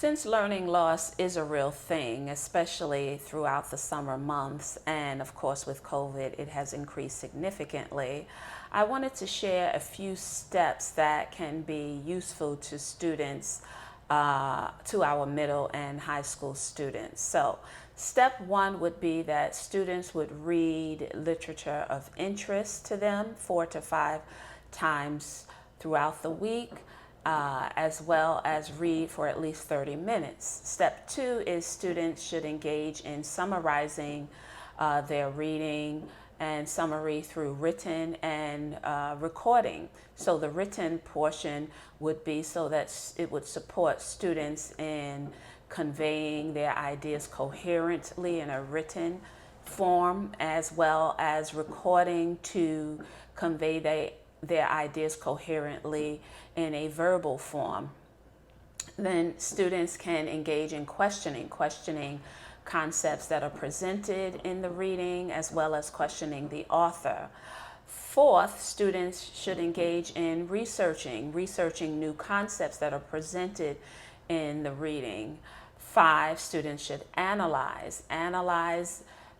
Since learning loss is a real thing, especially throughout the summer months, and of course with COVID, it has increased significantly, I wanted to share a few steps that can be useful to students, to our middle and high school students. So, step one would be that students would read literature of interest to them 4 to 5 times throughout the week, as well as read for at least 30 minutes. Step two is students should engage in summarizing their reading and summary through written and recording. So the written portion would be so that it would support students in conveying their ideas coherently in a written form, as well as recording to convey their ideas coherently in a verbal form. Then students can engage in questioning concepts that are presented in the reading, as well as questioning the author. Fourth, students should engage in researching new concepts that are presented in the reading. Five, students should analyze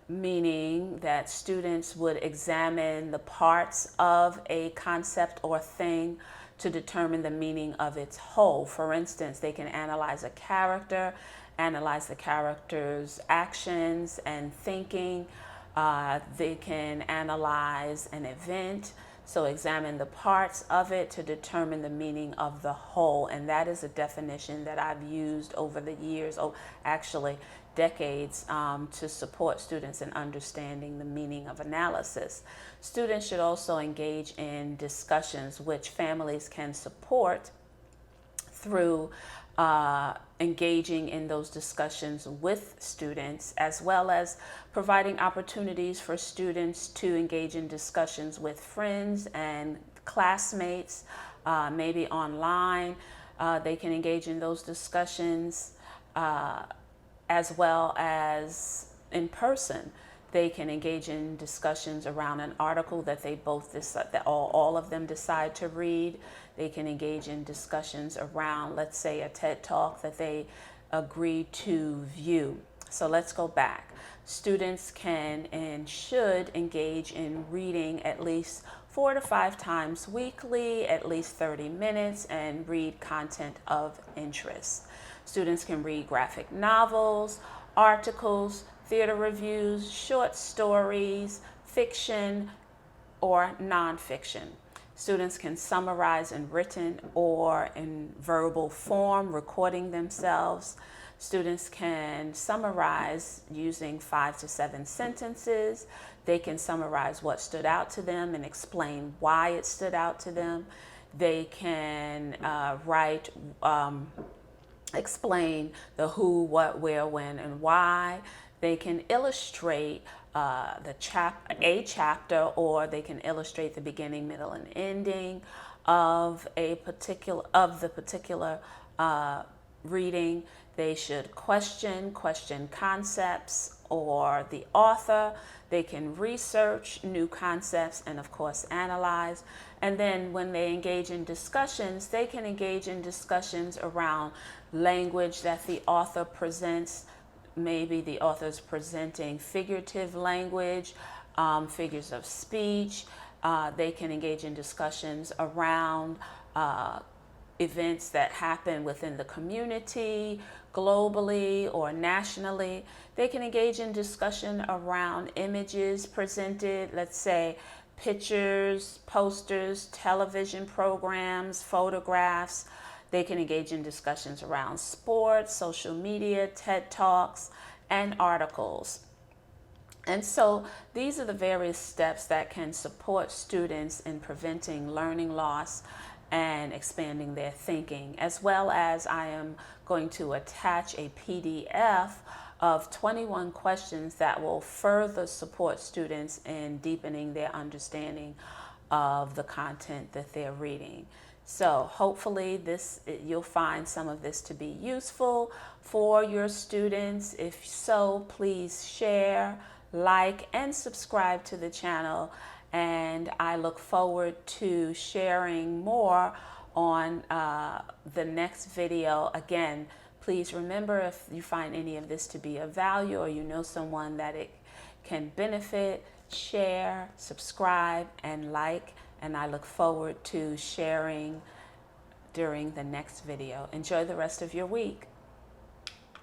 meaning that students would examine the parts of a concept or thing to determine the meaning of its whole. For instance, they can analyze a character, analyze the character's actions and thinking. They can analyze an event, so examine the parts of it to determine the meaning of the whole. And that is a definition that I've used over the years, actually decades, to support students in understanding the meaning of analysis. Students should also engage in discussions, which families can support through engaging in those discussions with students, as well as providing opportunities for students to engage in discussions with friends and classmates, maybe online. They can engage in those discussions as well as in person. They can engage in discussions around an article that they both decide, that all of them decide to read. They can engage in discussions around, let's say, a TED Talk that they agree to view. So let's go back. Students can and should engage in reading at least 4 to 5 times weekly, at least 30 minutes, and read content of interest. Students can read graphic novels, articles, theater reviews, short stories, fiction, or nonfiction. Students can summarize in written or in verbal form, recording themselves. Students can summarize using 5 to 7 sentences. They can summarize what stood out to them and explain why it stood out to them. They can explain the who, what, where, when, and why. They can illustrate a chapter, or they can illustrate the beginning, middle, and ending of the particular reading. They should question concepts or the author. They can research new concepts and, of course, analyze. And then when they engage in discussions, they can engage in discussions around language that the author presents. Maybe the author's presenting figurative language, figures of speech. They can engage in discussions around events that happen within the community, globally or nationally. They can engage in discussion around images presented, let's say pictures, posters, television programs, photographs. They can engage in discussions around sports, social media, TED Talks, and articles. And so these are the various steps that can support students in preventing learning loss and expanding their thinking, as well as I am going to attach a PDF of 21 questions that will further support students in deepening their understanding of the content that they're reading. So hopefully you'll find some of this to be useful for your students. If so, please share, like, and subscribe to the channel. And I look forward to sharing more on the next video. Again, Please remember, if you find any of this to be of value or you know someone that it can benefit, share, subscribe, and like. And I look forward to sharing during the next video. Enjoy the rest of your week.